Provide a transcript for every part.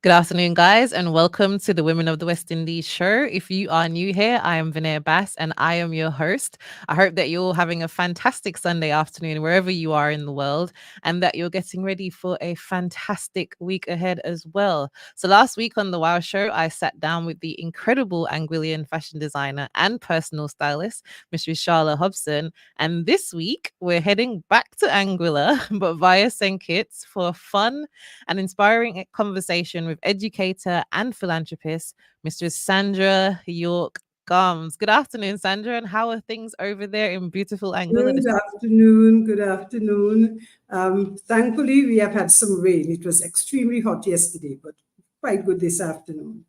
Good afternoon, guys, and welcome to the Women of the West Indies show. If you are new here, I am Vernaire and I am your host. I hope that you're all having a fantastic Sunday afternoon wherever you are in the world and that you're getting ready for a fantastic week ahead as well. So, last week on the W.O.W Show, I sat down with the incredible Anguillian fashion designer and personal stylist, Mrs. Charlotte Hobson. And this week, we're heading back to Anguilla, but via St. Kitts for a fun an inspiring conversation with educator and philanthropist, Mistress Sandra York-Gumbs. Good afternoon, Sandra, and how are things over there in beautiful Anguilla Good this afternoon? afternoon. Good afternoon. Thankfully, we have had some rain. It was extremely hot yesterday, but quite good this afternoon.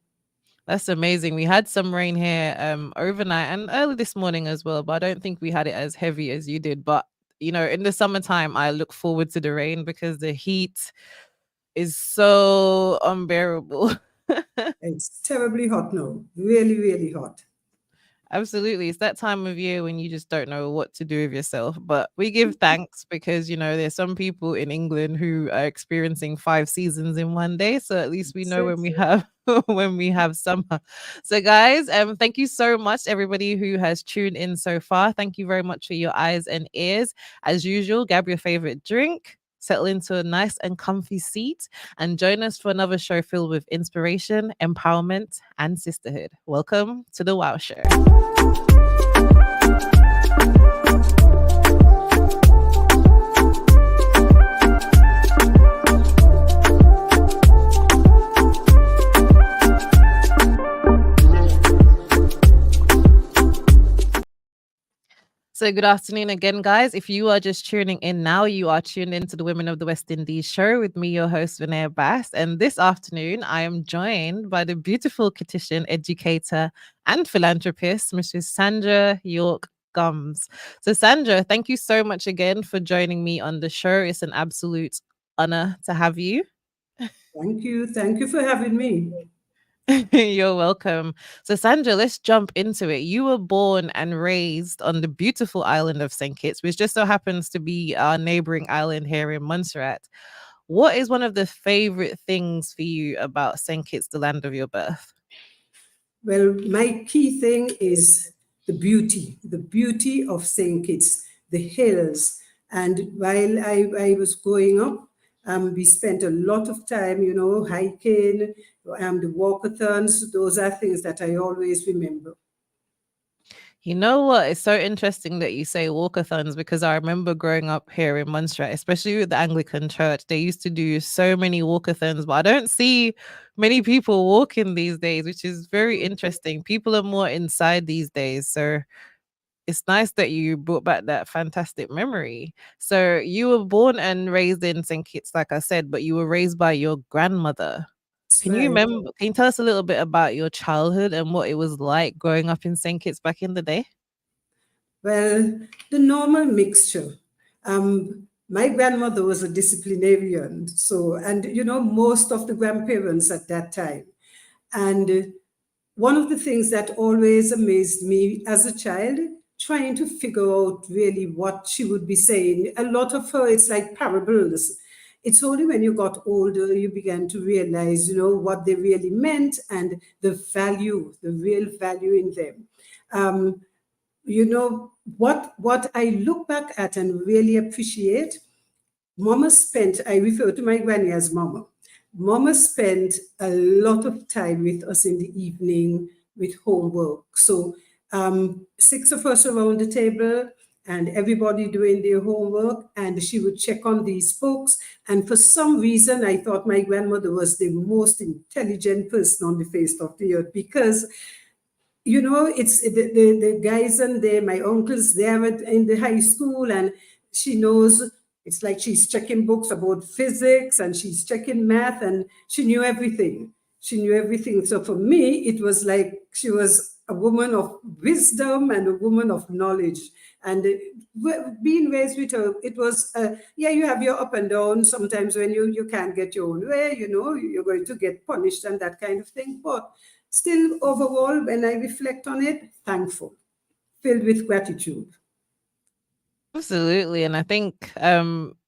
That's amazing. We had some rain here overnight and early this morning as well, but I don't think we had it as heavy as you did. But in the summertime, I look forward to the rain because the heat is so unbearable. It's terribly hot now. Really, really hot. Absolutely. It's that time of year when you just don't know what to do with yourself. But we give thanks because, there's some people in England who are experiencing 5 seasons in one day. So at least we That's know it. when we have when we have summer. So guys, thank you so much everybody who has tuned in so far. Thank you very much for your eyes and ears. As usual, grab your favorite drink. Settle into a nice and comfy seat and join us for another show filled with inspiration, empowerment, and sisterhood. Welcome to the W.O.W Show. So, good afternoon again, guys. If you are just tuning in now, you are tuned into the Women of the West Indies show with me, your host, Vernaire. And this afternoon, I am joined by the beautiful Kittian educator and philanthropist, Mrs. Sandra York-Gumbs. So, Sandra, thank you so much again for joining me on the show. It's an absolute honor to have you. Thank you. Thank you for having me. You're welcome. So, Sandra, let's jump into it. You were born and raised on the beautiful island of St. Kitts, which just so happens to be our neighboring island here in Montserrat. What is one of the favorite things for you about St. Kitts, the land of your birth? Well, my key thing is the beauty of St. Kitts, the hills. And while I was growing up, we spent a lot of time, hiking, the walkathons. Those are things that I always remember. You know what? It's so interesting that you say walkathons because I remember growing up here in Montserrat, especially with the Anglican church. They used to do so many walkathons, but I don't see many people walking these days, which is very interesting. People are more inside these days. So it's nice that you brought back that fantastic memory. So you were born and raised in St. Kitts, like I said, but you were raised by your grandmother. That's Can you right. remember? Can you tell us a little bit about your childhood and what it was like growing up in St. Kitts back in the day? Well, the normal mixture. My grandmother was a disciplinarian, so, and most of the grandparents at that time. And one of the things that always amazed me as a child, trying to figure out really what she would be saying. A lot of her, it's like parables. It's only when you got older you began to realize, what they really meant and the value, the real value in them. Um, what I look back at and really appreciate, Mama spent, I refer to my granny as Mama. Mama spent a lot of time with us in the evening with homework. So six of us around the table and everybody doing their homework, and she would check on these books. And for some reason, I thought my grandmother was the most intelligent person on the face of the earth because it's the guys and my uncles there in the high school, and she knows. It's like she's checking books about physics and she's checking math, and she knew everything. She knew everything. So for me, it was like she was a woman of wisdom and a woman of knowledge. And being raised with her, it was, yeah, you have your up and down. Sometimes when you can't get your own way, you're going to get punished and that kind of thing. But still, overall, when I reflect on it, thankful, filled with gratitude. Absolutely. And I think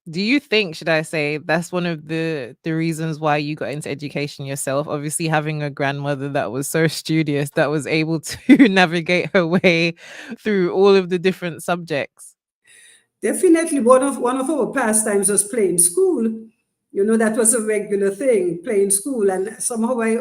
Do you think, should I say, that's one of the reasons why you got into education yourself? Obviously, having a grandmother that was so studious, that was able to navigate her way through all of the different subjects. Definitely, one of our pastimes was playing school. You know, that was a regular thing, playing school. And somehow I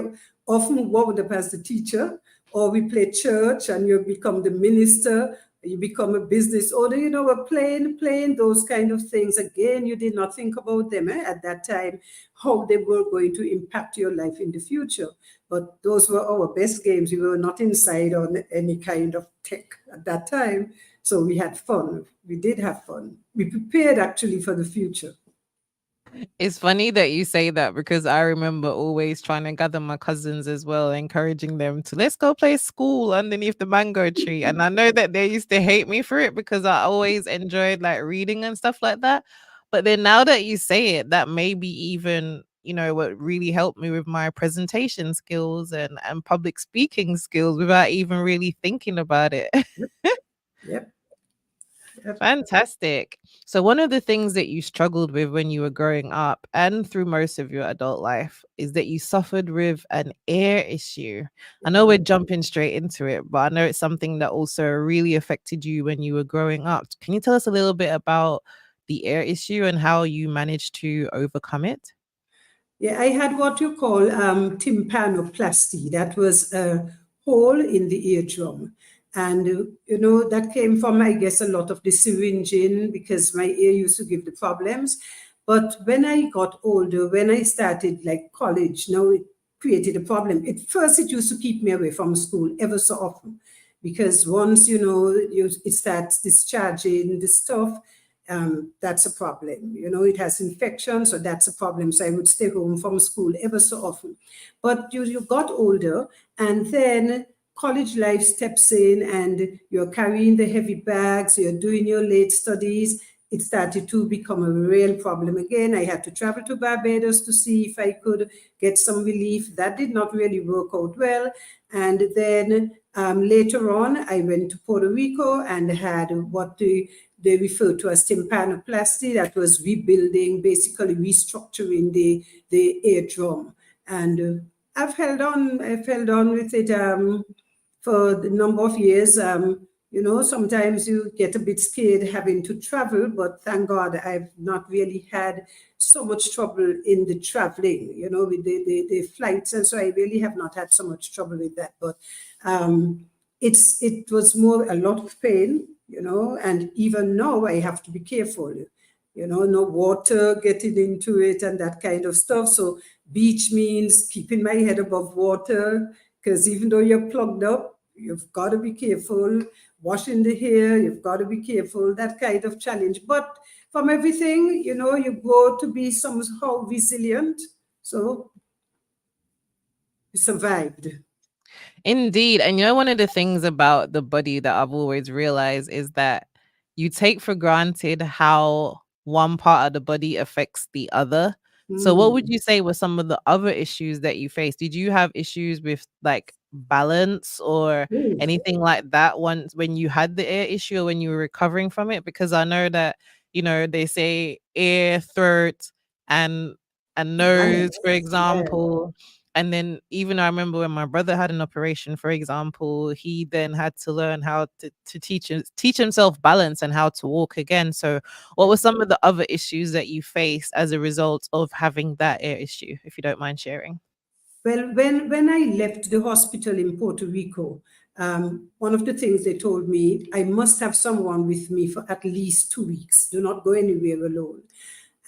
often wound up as the teacher, or we play church and you become the minister, you become a business owner. You know, we're playing those kind of things. Again, you did not think about them at that time, how they were going to impact your life in the future. But those were our best games. We were not inside on any kind of tech at that time. So we had fun. We did have fun. We prepared actually for the future. It's funny that you say that because I remember always trying to gather my cousins as well, encouraging them to let's go play school underneath the mango tree. And I know that they used to hate me for it because I always enjoyed like reading and stuff like that. But then now that you say it, that maybe even, you know, what really helped me with my presentation skills and public speaking skills without even really thinking about it. Yep, yep, yep. Fantastic. So, one of the things that you struggled with when you were growing up and through most of your adult life is that you suffered with an ear issue. I know we're jumping straight into it, but I know it's something that also really affected you when you were growing up. Can you tell us a little bit about the ear issue and how you managed to overcome it? Yeah, I had what you call tympanoplasty. That was a hole in the eardrum. And, you know, that came from, I guess, a lot of the syringing because my ear used to give the problems. But when I got older, when I started like college, now it created a problem. At first, it used to keep me away from school ever so often because once, you know, it starts discharging the stuff, that's a problem. You know, it has infection, so that's a problem. So I would stay home from school ever so often. But you got older, and then college life steps in, and you're carrying the heavy bags, you're doing your late studies. It started to become a real problem again. I had to travel to Barbados to see if I could get some relief. That did not really work out well. And then later on, I went to Puerto Rico and had what they refer to as tympanoplasty. That was rebuilding, basically restructuring the eardrum. And I've held on with it for the number of years. You know, sometimes you get a bit scared having to travel, but thank God I've not really had so much trouble in the traveling, you know, with the flights. And so I really have not had so much trouble with that. But it was more a lot of pain, you know, and even now I have to be careful, you know, no water getting into it and that kind of stuff. So beach means keeping my head above water, because even though you're plugged up, you've got to be careful. Washing the hair, you've got to be careful, that kind of challenge. But from everything, you know, you grow to be somehow resilient. So we survived. Indeed. And you know, one of the things about the body that I've always realized is that you take for granted how one part of the body affects the other. So, what would Mm. you say were some of the other issues that you faced? Did you have issues with like balance or Mm. anything like that once when you had the ear issue or when you were recovering from it? Because I know that, you know, they say ear, throat, and nose, for Yes, yes. example, and then even I remember when my brother had an operation, for example, he then had to learn how to teach himself balance and how to walk again. So what were some of the other issues that you faced as a result of having that ear issue, if you don't mind sharing? Well, when I left the hospital in Puerto Rico, one of the things they told me, I must have someone with me for at least 2 weeks. Do not go anywhere alone.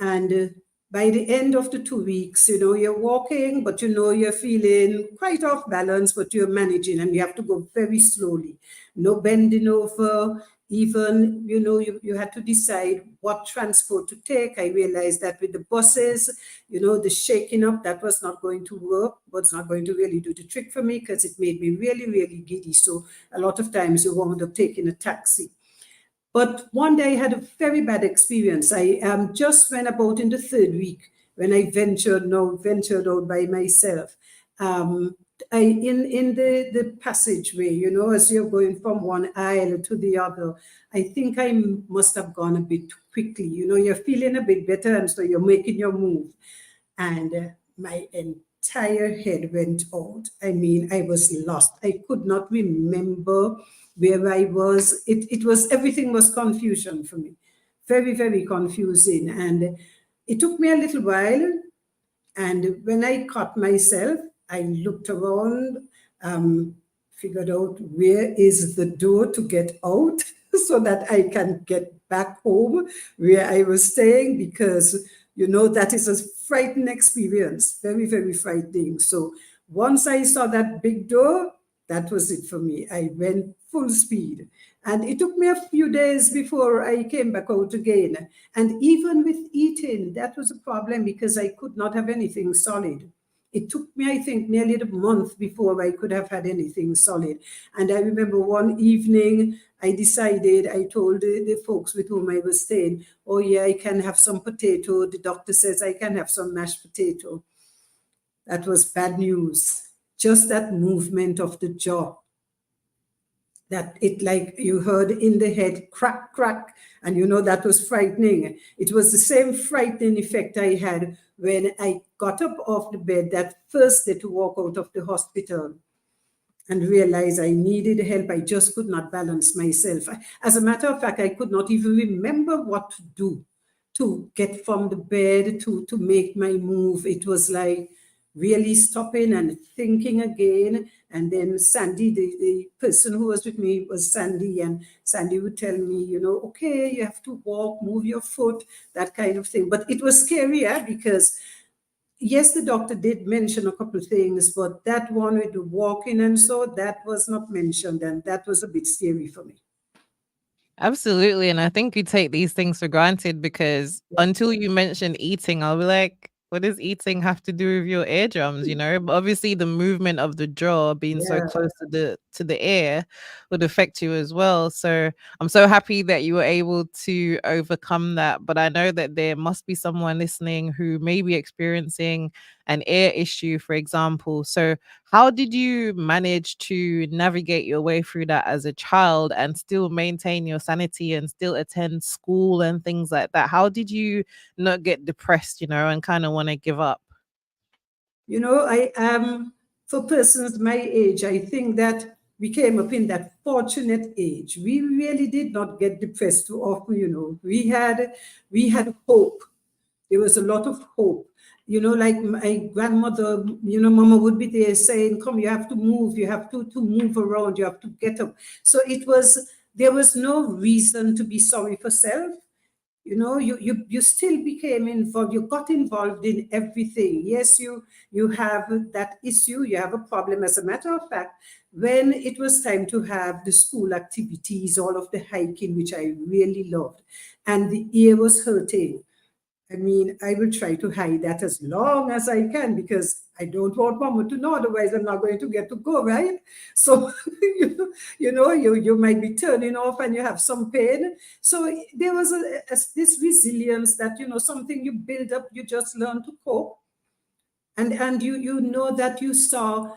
And by the end of the 2 weeks, you know, you're walking, but you know, you're feeling quite off balance, but you're managing and you have to go very slowly. No bending over. Even, you know, you had to decide what transport to take. I realized that with the buses, you know, the shaking up, that was not going to work, was not going to really do the trick for me because it made me really, really giddy. So a lot of times you wound up taking a taxi. But one day I had a very bad experience. I just went about in the third week when I ventured out by myself. in the passageway, as you're going from one aisle to the other, I think I must have gone a bit too quickly. You're feeling a bit better, and so you're making your move, and my entire head went out. I mean, I was lost. I could not remember where I was. It was, everything was confusion for me, very, very confusing, and it took me a little while. And when I caught myself, I looked around, figured out where is the door to get out so that I can get back home where I was staying, because, that is a frightening experience, very, very frightening. So once I saw that big door, that was it for me. I went full speed. And it took me a few days before I came back out again. And even with eating, that was a problem because I could not have anything solid. It took me, I think, nearly a month before I could have had anything solid. And I remember one evening, I told the folks with whom I was staying, oh, yeah, I can have some potato. The doctor says I can have some mashed potato. That was bad news. Just that movement of the jaw, that it, like you heard in the head, crack, crack, and that was frightening. It was the same frightening effect I had when I got up off the bed that first day to walk out of the hospital and realized I needed help. I just could not balance myself. As a matter of fact, I could not even remember what to do to get from the bed to make my move. It was like really stopping and thinking again. And then Sandy, the person who was with me was Sandy, and Sandy would tell me, okay, you have to walk, move your foot, that kind of thing. But it was scary, because yes, the doctor did mention a couple of things, but that one with the walking and so, that was not mentioned, and that was a bit scary for me. Absolutely, and I think you take these things for granted because until you mention eating, I'll be like, "What does eating have to do with your eardrums?" But obviously the movement of the jaw being so Yeah. close to the ear would affect you as well. So I'm so happy that you were able to overcome that. But I know that there must be someone listening who may be experiencing an ear issue, for example. So how did you manage to navigate your way through that as a child and still maintain your sanity and still attend school and things like that? How did you not get depressed, and kind of want to give up? I am, for persons my age, I think that we came up in that fortunate age. We really did not get depressed too often. We had hope. There was a lot of hope. Like my grandmother, mama would be there saying, come, you have to move, you have to move around, you have to get up. So there was no reason to be sorry for self. You still became involved, you got involved in everything. Yes, you have that issue, you have a problem. As a matter of fact, when it was time to have the school activities, all of the hiking, which I really loved, and the ear was hurting, I mean, I will try to hide that as long as I can, because I don't want mama to know, otherwise I'm not going to get to go, right? So, you might be turning off and you have some pain. So there was this resilience that, something you build up, you just learn to cope. And you know that you saw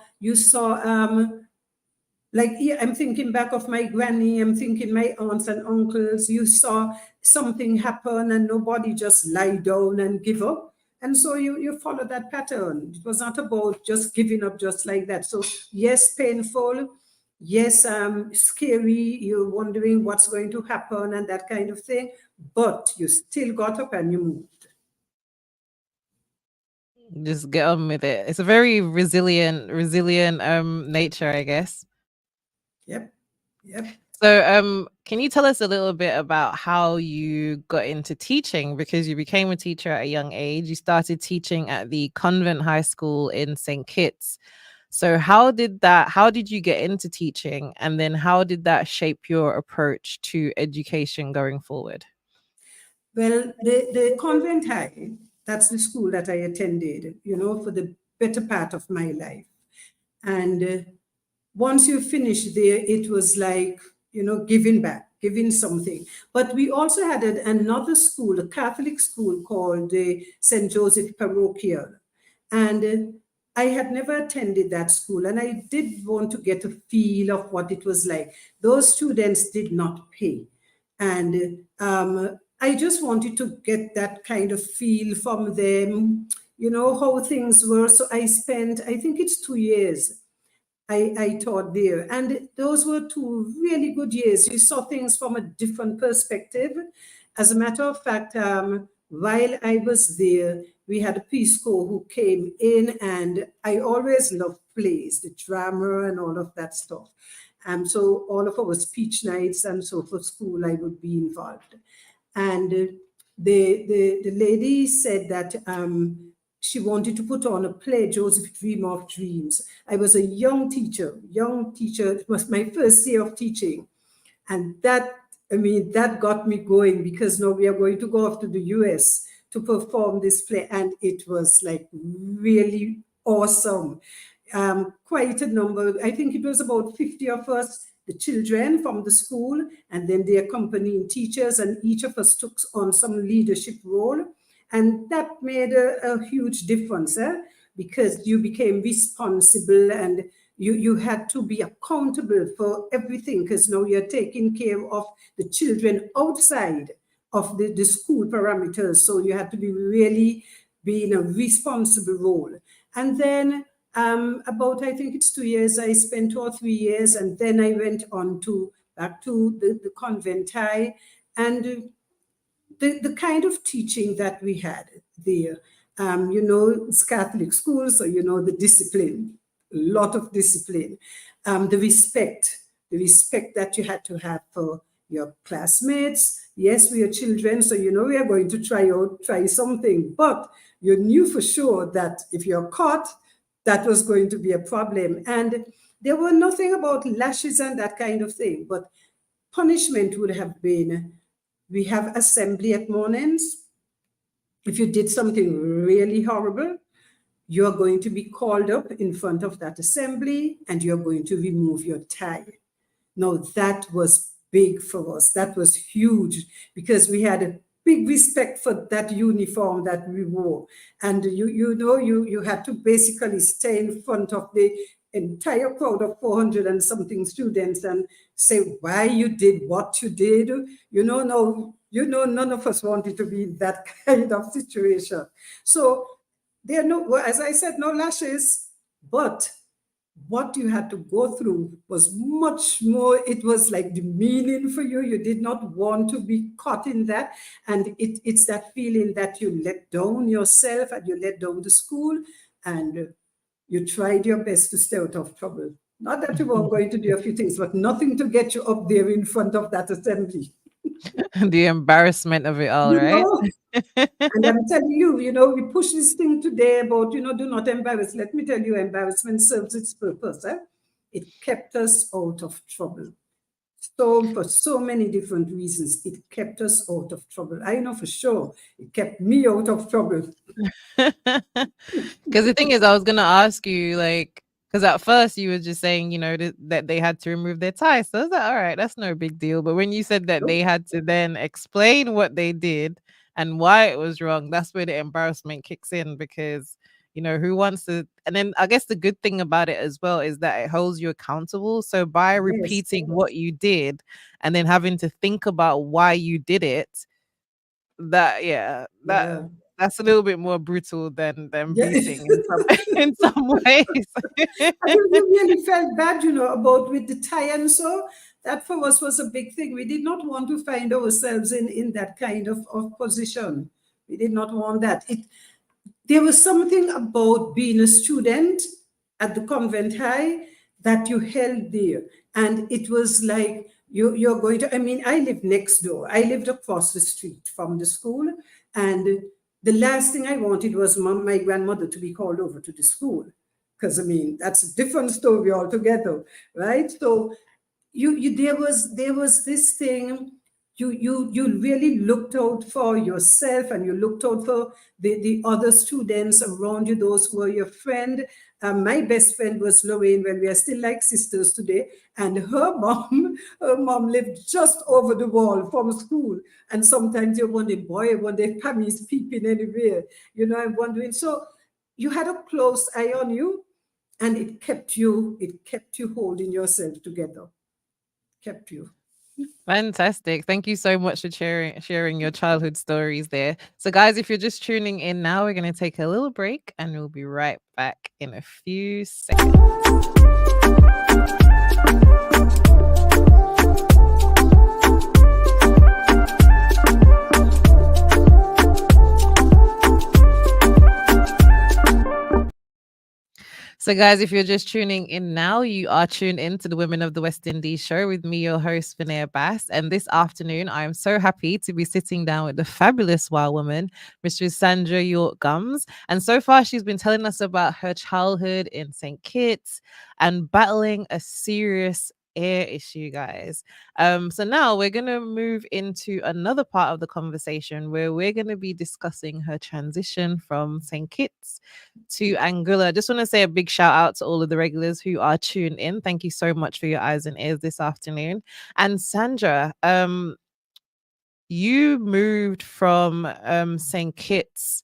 like, yeah, I'm thinking back of my granny, I'm thinking my aunts and uncles. You saw something happen and nobody just lie down and give up. And so you follow that pattern. It was not about just giving up just like that. So yes, painful. Yes, scary. You're wondering what's going to happen and that kind of thing. But you still got up and you moved. Just get on with it. It's a very resilient nature, I guess. Yep. Yep. So, can you tell us a little bit about how you got into teaching? Because you became a teacher at a young age. You started teaching at the convent high school in St. Kitts. So, how did you get into teaching? And then how did that shape your approach to education going forward? Well, the convent high, that's the school that I attended, for the better part of my life. And once you finish there, it was like, giving back, giving something. But we also had another school, a Catholic school called the St. Joseph Parochial. And I had never attended that school, and I did want to get a feel of what it was like. Those students did not pay. And I just wanted to get that kind of feel from them, how things were. So I spent, I think it's 2 years I taught there. And those were 2 really good years. You saw things from a different perspective. As a matter of fact, while I was there, we had a Peace Corps who came in, and I always loved plays, the drama and all of that stuff. So all of our speech nights and so for school, I would be involved. And the lady said that she wanted to put on a play, Joseph Dream of Dreams. I was a young teacher. It was my first year of teaching. And that got me going, because now we are going to go off to the US to perform this play. And it was like really awesome. Quite a number, I think it was about 50 of us, the children from the school, and then the accompanying teachers, and each of us took on some leadership role. And that made a huge difference, because you became responsible, and you had to be accountable for everything, because now you're taking care of the children outside of the school parameters. So you had to be really be in a responsible role. And then about, I think it's 2 years, I spent 2 or 3 years, and then I went on to back to the convent high. And the kind of teaching that we had there, it's Catholic school, so the discipline, a lot of discipline, the respect that you had to have for your classmates. Yes, we are children, so we are going to try something, but you knew for sure that if you're caught, that was going to be a problem. And there were nothing about lashes and that kind of thing, but punishment would have been, we have assembly at mornings. If you did something really horrible, you're going to be called up in front of that assembly, and you're going to remove your tie. Now, that was big for us. That was huge, because we had a big respect for that uniform that we wore. And you had to basically stay in front of the entire crowd of 400 and something students and say why you did what you did. No, none of us wanted to be in that kind of situation. So there are no, as I said, no lashes, but what you had to go through was much more. It was like demeaning for you. You did not want to be caught in that. And it's that feeling that you let down yourself and you let down the school, and you tried your best to stay out of trouble. Not that you weren't going to do a few things, but nothing to get you up there in front of that assembly. The embarrassment of it all, You right? know, and I'm telling you, we push this thing today about, do not embarrass. Let me tell you, embarrassment serves its purpose. It kept us out of trouble. So for so many different reasons, it kept us out of trouble. I know for sure it kept me out of trouble. Because the thing is, I was gonna ask you, like, because at first you were just saying, that they had to remove their tie. So I was like, all right, that's no big deal. But when you said that they had to then explain what they did and why it was wrong, that's where the embarrassment kicks in, because who wants to? And then I guess the good thing about it as well is that it holds you accountable. So by Yes, repeating what you did and then having to think about why you did it, that yeah, yeah. that's a little bit more brutal than Yeah. beating in some in some ways. I think we really felt bad, about with the tie, and so that for us was a big thing. We did not want to find ourselves in that kind of position. We did not want that. There was something about being a student at the convent high that you held there. And it was like you're going to, I lived next door. I lived across the street from the school. And the last thing I wanted was my grandmother to be called over to the school. Because, that's a different story altogether, right? So there was this thing. You really looked out for yourself, and you looked out for the other students around you, those who were your friend. My best friend was Lorraine, when we are still like sisters today, and her mom lived just over the wall from school. And sometimes you're wondering, boy, I wonder if Pammy's peeping anywhere. I'm wondering. So you had a close eye on you, and it kept you holding yourself together, kept you. Fantastic. Thank you so much for sharing your childhood stories there. So guys, if you're just tuning in now, we're going to take a little break and we'll be right back in a few seconds. So, guys, if you're just tuning in now, you are tuned in to the Women of the West Indies show with me, your host, Vernaire Bass. And this afternoon, I am so happy to be sitting down with the fabulous wild woman, Mistress Sandra York-Gumbs. And so far, she's been telling us about her childhood in St. Kitts and battling a serious air issue, guys. So now we're going to move into another part of the conversation where we're going to be discussing her transition from St. Kitts to Anguilla. I just want to say a big shout out to all of the regulars who are tuned in. Thank you so much for your eyes and ears this afternoon. And Sandra, you moved from St. Kitts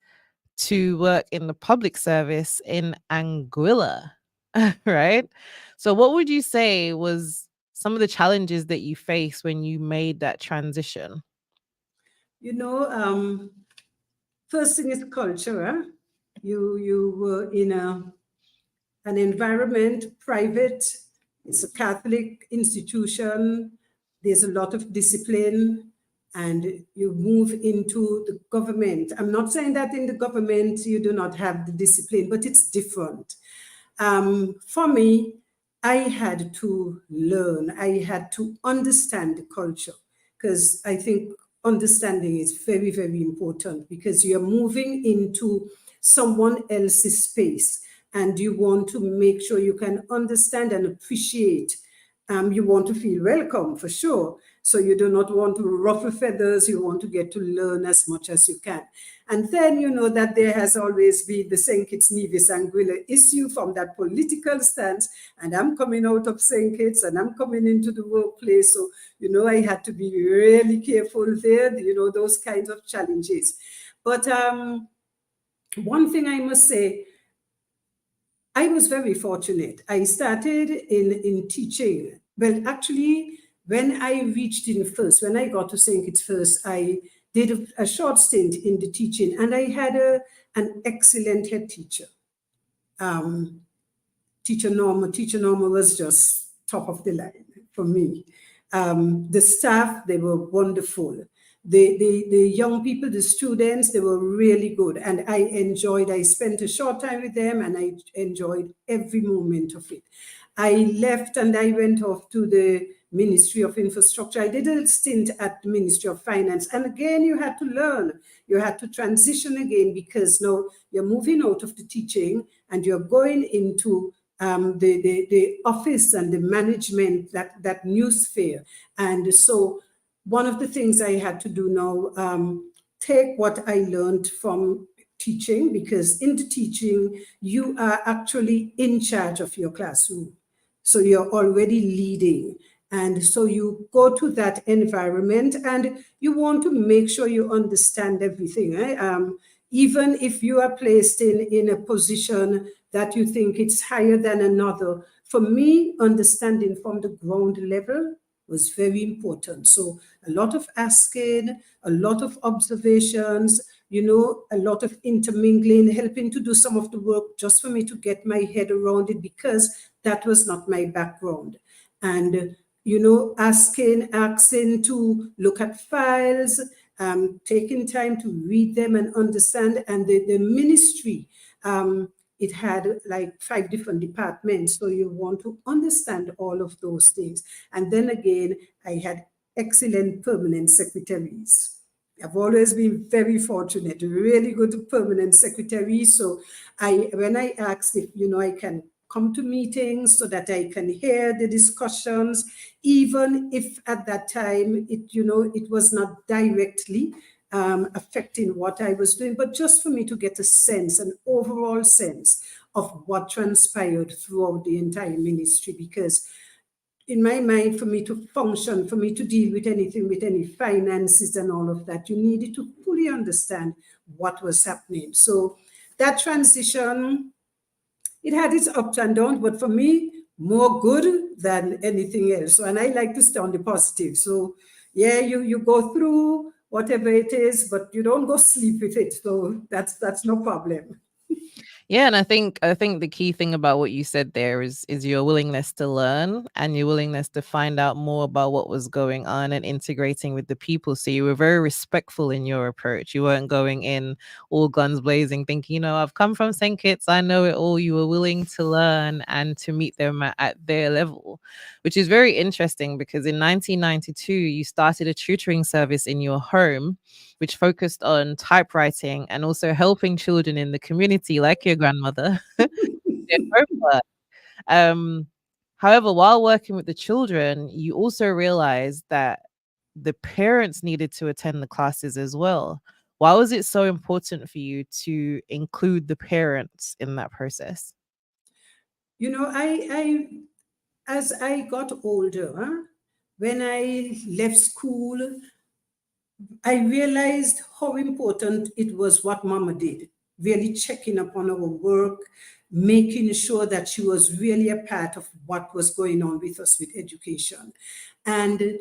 to work in the public service in Anguilla, right? So what would you say was some of the challenges that you faced when you made that transition? You know, first thing is culture. Huh? You were in an environment, private. It's a Catholic institution. There's a lot of discipline, and you move into the government. I'm not saying that in the government you do not have the discipline, but it's different. For me, I had to learn. I had to understand the culture, because I think understanding is very, very important, because you're moving into someone else's space and you want to make sure you can understand and appreciate. You want to feel welcome for sure. So you do not want to ruffle feathers. You want to get to learn as much as you can. And then you know that there has always been the St. Kitts Nevis Anguilla issue from that political stance. And I'm coming out of St. Kitts and I'm coming into the workplace. So, you know, I had to be really careful there, you know, those kinds of challenges. But one thing I must say, I was very fortunate. I started in teaching. Well, actually, when I reached in first, when I got to St. Kitts first, I did a short stint in the teaching, and I had an excellent head teacher. Teacher Norma. Teacher Norma was just top of the line for me. The staff, they were wonderful. The young people, the students, they were really good. And I spent a short time with them and I enjoyed every moment of it. I left and I went off to the Ministry of Infrastructure. I did a stint at the Ministry of Finance. And again, you had to learn. You had to transition again, because now you're moving out of the teaching and you're going into the office and the management, that new sphere. And so one of the things I had to do now, take what I learned from teaching, because in the teaching, you are actually in charge of your classroom. So you're already leading. And so you go to that environment and you want to make sure you understand everything. Right? Even if you are placed in a position that you think it's higher than another, for me, understanding from the ground level was very important. So a lot of asking, a lot of observations, you know, a lot of intermingling, helping to do some of the work just for me to get my head around it, because that was not my background. And, you know, asking to look at files, taking time to read them and understand. And the ministry, it had like 5 different departments. So you want to understand all of those things. And then again, I had excellent permanent secretaries. I've always been very fortunate, really good permanent secretaries. So when I asked if, you know, I can come to meetings so that I can hear the discussions, even if at that time, it was not directly affecting what I was doing, but just for me to get a sense, an overall sense of what transpired throughout the entire ministry. Because in my mind, for me to function, for me to deal with anything, with any finances and all of that, you needed to fully understand what was happening. So that transition, it had its ups and downs, but for me, more good than anything else. So, and I like to stay on the positive. So, yeah, you go through whatever it is, but you don't go sleep with it. So that's no problem. Yeah, and I think the key thing about what you said there is your willingness to learn and your willingness to find out more about what was going on and integrating with the people. So you were very respectful in your approach. You weren't going in all guns blazing, thinking, I've come from St. Kitts, I know it all. You were willing to learn and to meet them at their level, which is very interesting because in 1992 you started a tutoring service in your home which focused on typewriting and also helping children in the community, like your grandmother, their homework. Um, However, while working with the children, you also realized that the parents needed to attend the classes as well. Why was it so important for you to include the parents in that process? I as I got older, when I left school, I realized how important it was what Mama did, really checking upon our work, making sure that she was really a part of what was going on with us with education. And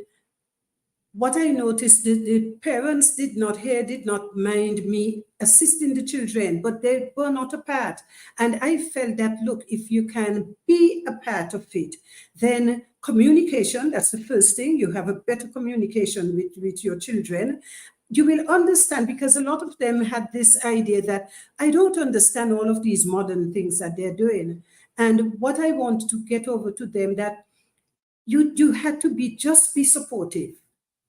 what I noticed, the parents did not mind me assisting the children, but they were not a part. And I felt that, look, if you can be a part of it, then communication, that's the first thing, you have a better communication with your children. You will understand, because a lot of them had this idea that I don't understand all of these modern things that they're doing. And what I want to get over to them, that you had to be supportive,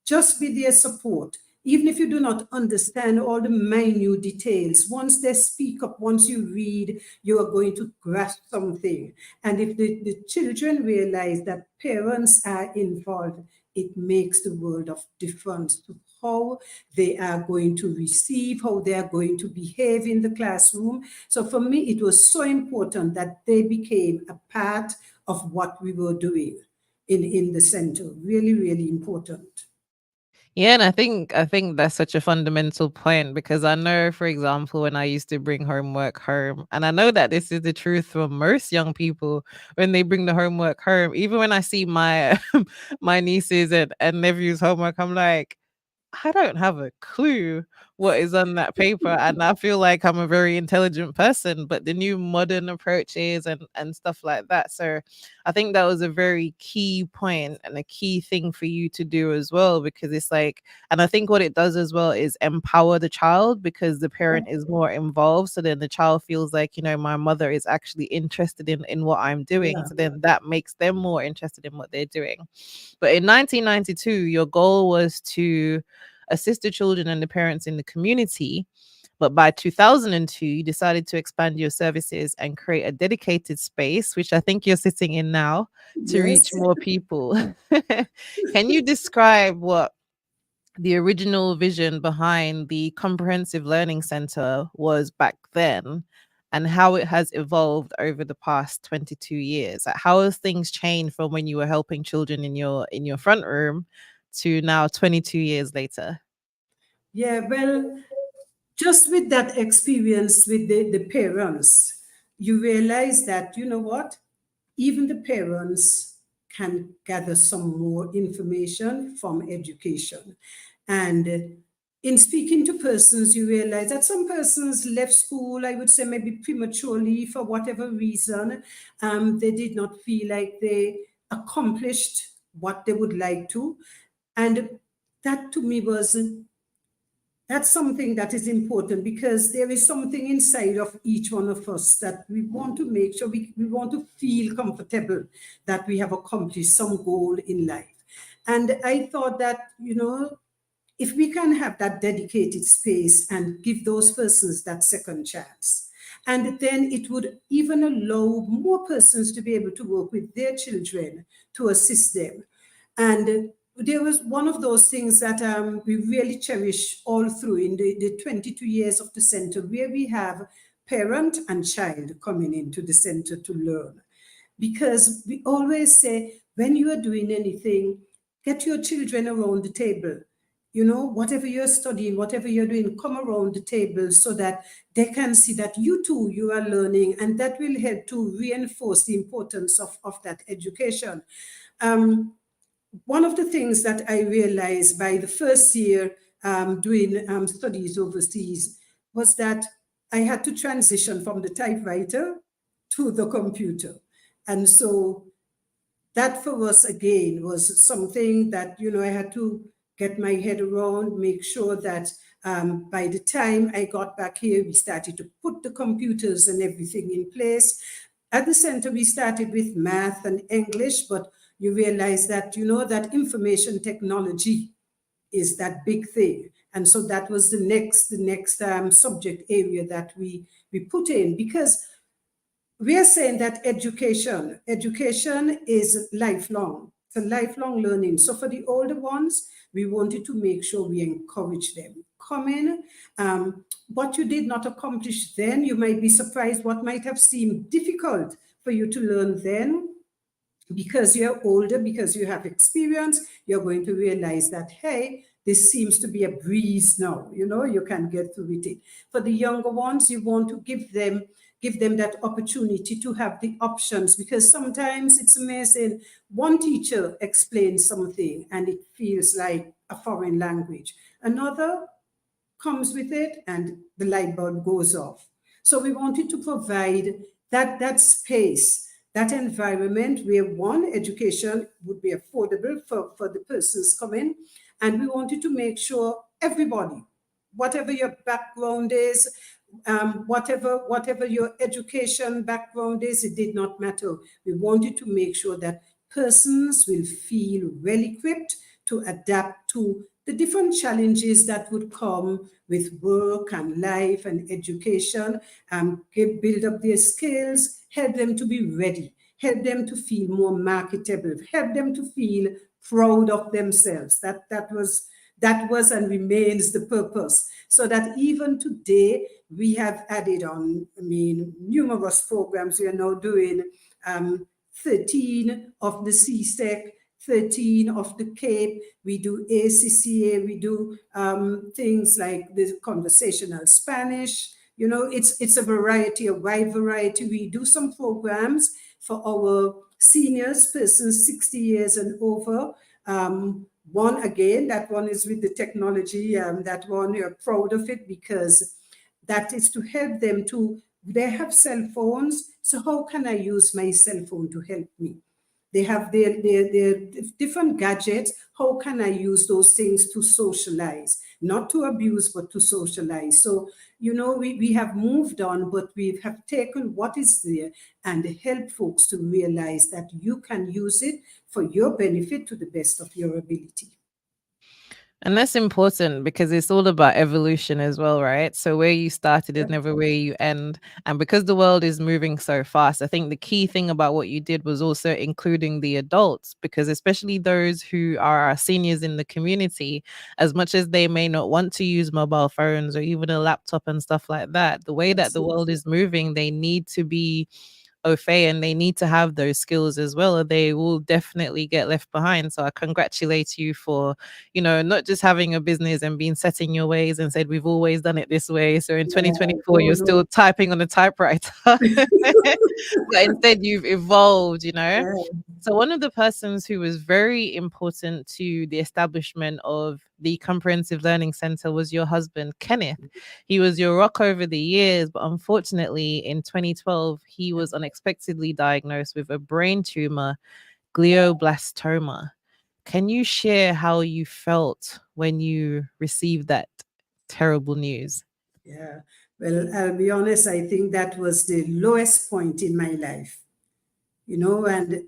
just be their support, even if you do not understand all the minute details. Once they speak up, once you read, you are going to grasp something. And if the children realize that parents are involved, it makes the world of difference to how they are going to receive, how they are going to behave in the classroom. So for me, it was so important that they became a part of what we were doing in the center. Really, really important. Yeah, and I think that's such a fundamental point because I know, for example, when I used to bring homework home, and I know that this is the truth for most young people when they bring the homework home, even when I see my my nieces and nephews' homework, I'm like, I don't have a clue what is on that paper, and I feel like I'm a very intelligent person, but the new modern approaches and stuff like that. So I think that was a very key point and a key thing for you to do as well, because it's like, and I think what it does as well is empower the child because the parent is more involved. So then the child feels like, my mother is actually interested in what I'm doing. Yeah. So then that makes them more interested in what they're doing. But in 1992, your goal was to assist the children and the parents in the community. But by 2002, you decided to expand your services and create a dedicated space, which I think you're sitting in now, to reach Yes. more people. Can you describe what the original vision behind the Comprehensive Learning Center was back then and how it has evolved over the past 22 years? Like, how has things changed from when you were helping children in your front room to now 22 years later? Yeah, well, just with that experience with the parents, you realize that, you know what? Even the parents can gather some more information from education. And in speaking to persons, you realize that some persons left school, I would say maybe prematurely for whatever reason. They did not feel like they accomplished what they would like to. And that to me was that's something that is important, because there is something inside of each one of us that we want to make sure we want to feel comfortable that we have accomplished some goal in life. And I thought that, if we can have that dedicated space and give those persons that second chance, and then it would even allow more persons to be able to work with their children to assist them. And there was one of those things that we really cherish all through in the 22 years of the center, where we have parent and child coming into the center to learn. Because we always say, when you are doing anything, get your children around the table. whatever you're studying, whatever you're doing, come around the table so that they can see that you too, you are learning, and that will help to reinforce the importance of that education. Um, One of the things that I realized by the first year doing studies overseas was that I had to transition from the typewriter to the computer. And so that for us again was something that I had to get my head around, make sure that by the time I got back here, we started to put the computers and everything in place. At the center, we started with math and English, but you realize that that information technology is that big thing. And so that was the next subject area that we put in, because we are saying that education is lifelong. It's a lifelong learning. So for the older ones, we wanted to make sure we encourage them. Come in. What you did not accomplish then, you might be surprised what might have seemed difficult for you to learn then. Because you're older, because you have experience, you're going to realize that, hey, this seems to be a breeze now. You can get through with it. For the younger ones, you want to give them that opportunity to have the options, because sometimes it's amazing. One teacher explains something and it feels like a foreign language. Another comes with it and the light bulb goes off. So we wanted to provide that space, that environment where one, education would be affordable for the persons coming. And we wanted to make sure everybody, whatever your background is, whatever your education background is, it did not matter. We wanted to make sure that persons will feel well equipped to adapt to the different challenges that would come with work and life and education, build up their skills, help them to be ready, help them to feel more marketable, help them to feel proud of themselves. That was and remains the purpose. So that even today we have added on, numerous programs. We are now doing 13 of the CSEC, 13 of the CAPE. We do ACCA. We do things like the conversational Spanish. It's a wide variety. We do some programs for our seniors, persons 60 years and over. That one is with the technology. That one, you're proud of it because that is to help them they have cell phones. So how can I use my cell phone to help me? They have their different gadgets. How can I use those things to socialize? Not to abuse, but to socialize. So, we have moved on, but we have taken what is there and help folks to realize that you can use it for your benefit to the best of your ability. And that's important because it's all about evolution as well, right? So where you started is never where you end. And because the world is moving so fast, I think the key thing about what you did was also including the adults, because especially those who are our seniors in the community, as much as they may not want to use mobile phones or even a laptop and stuff like that, the way that the world Absolutely. is moving, they need to be au fait and they need to have those skills as well, or they will definitely get left behind. So I congratulate you for, not just having a business and being set in your ways and said, we've always done it this way. So in Yeah, 2024, no, you're no. still typing on a typewriter, but instead you've evolved. Yeah, So one of the persons who was very important to the establishment of the Comprehensive Learning Center was your husband, Kenneth. He was your rock over the years, but unfortunately in 2012, he was unexpectedly diagnosed with a brain tumor, glioblastoma. Can you share how you felt when you received that terrible news? yeah. Well, I'll be honest, I think that was the lowest point in my life, and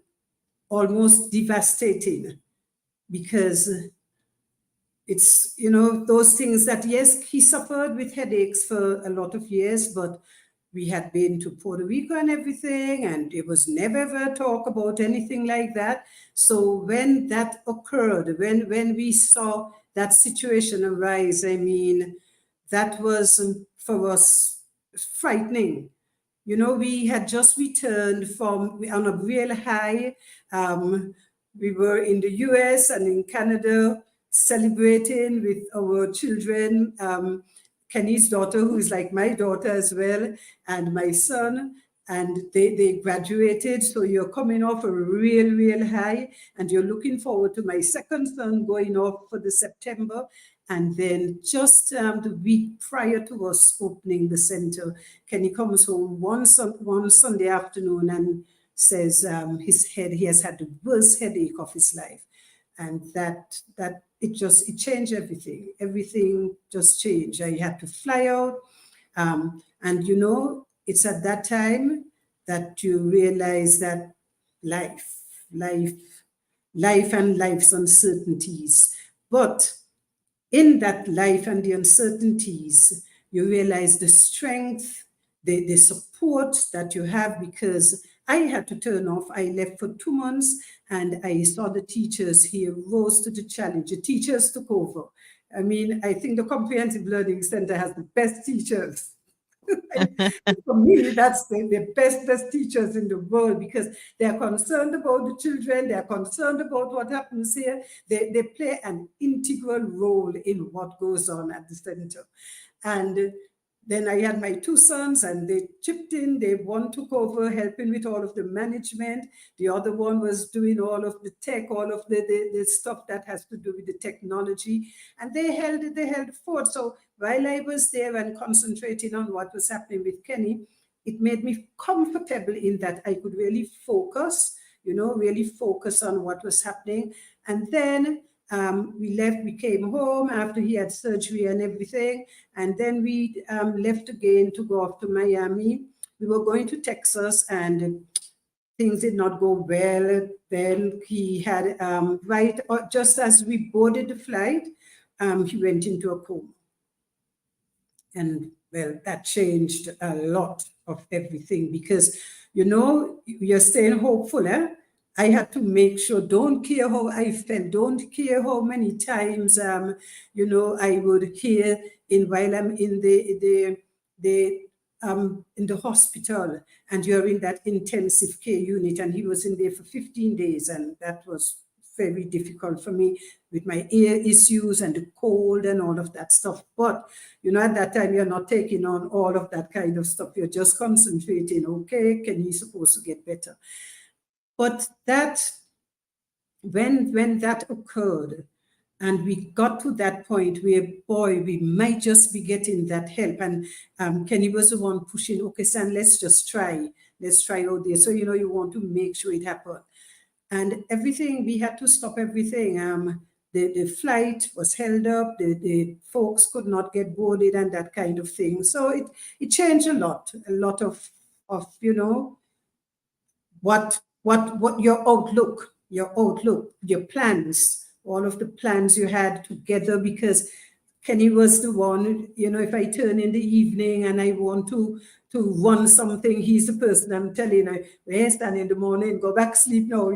almost devastating, because it's those things that, yes, he suffered with headaches for a lot of years, but we had been to Puerto Rico and everything, and it was never ever talk about anything like that. So when that occurred, when we saw that situation arise, that was for us frightening. We had just returned from on a real high. We were in the US and in Canada celebrating with our children. Kenny's daughter, who is like my daughter as well, and my son, and they graduated. So you're coming off a real high, and you're looking forward to my second son going off for the September. And then just the week prior to us opening the center, Kenny comes home one Sunday afternoon and says he has had the worst headache of his life, and that it changed everything. Everything just changed. I had to fly out, and it's at that time that you realize that life, life, life, and life's uncertainties. But in that life and the uncertainties, you realize the strength, the support that you have, because I had to turn off. I left for 2 months, and I saw the teachers here rose to the challenge. The teachers took over. I mean, I think the Comprehensive Learning Center has the best teachers. For me, that's the best teachers in the world, because they're concerned about the children, they're concerned about what happens here. They play an integral role in what goes on at the center. And then I had my 2 sons, and they chipped in. One took over, helping with all of the management. The other one was doing all of the tech, all of the stuff that has to do with the technology. And they held forth. So while I was there and concentrating on what was happening with Kenny, it made me comfortable in that I could really focus, really focus on what was happening. And then we came home after he had surgery and everything. And then we left again to go off to Miami. We were going to Texas, and things did not go well. Then he had, just as we boarded the flight, he went into a coma. And well, that changed a lot of everything, because, you're staying hopeful, eh? I had to make sure, don't care how I felt, don't care how many times, I would hear while I'm in the hospital, and you're in that intensive care unit, and he was in there for 15 days, and that was very difficult for me with my ear issues and the cold and all of that stuff. But, at that time, you're not taking on all of that kind of stuff. You're just concentrating, okay, can he supposed to get better? But when that occurred, and we got to that point where, boy, we might just be getting that help. And Kenny was the one pushing, okay, Sam, let's just try. Let's try out there. So, you want to make sure it happened. And everything, we had to stop everything. The flight was held up. The folks could not get boarded and that kind of thing. So it changed a lot of what your outlook, your plans, all of the plans you had together, because Kenny was the one, if I turn in the evening and I want to run something, he's the person I'm telling, hey, stand in the morning, go back, sleep now,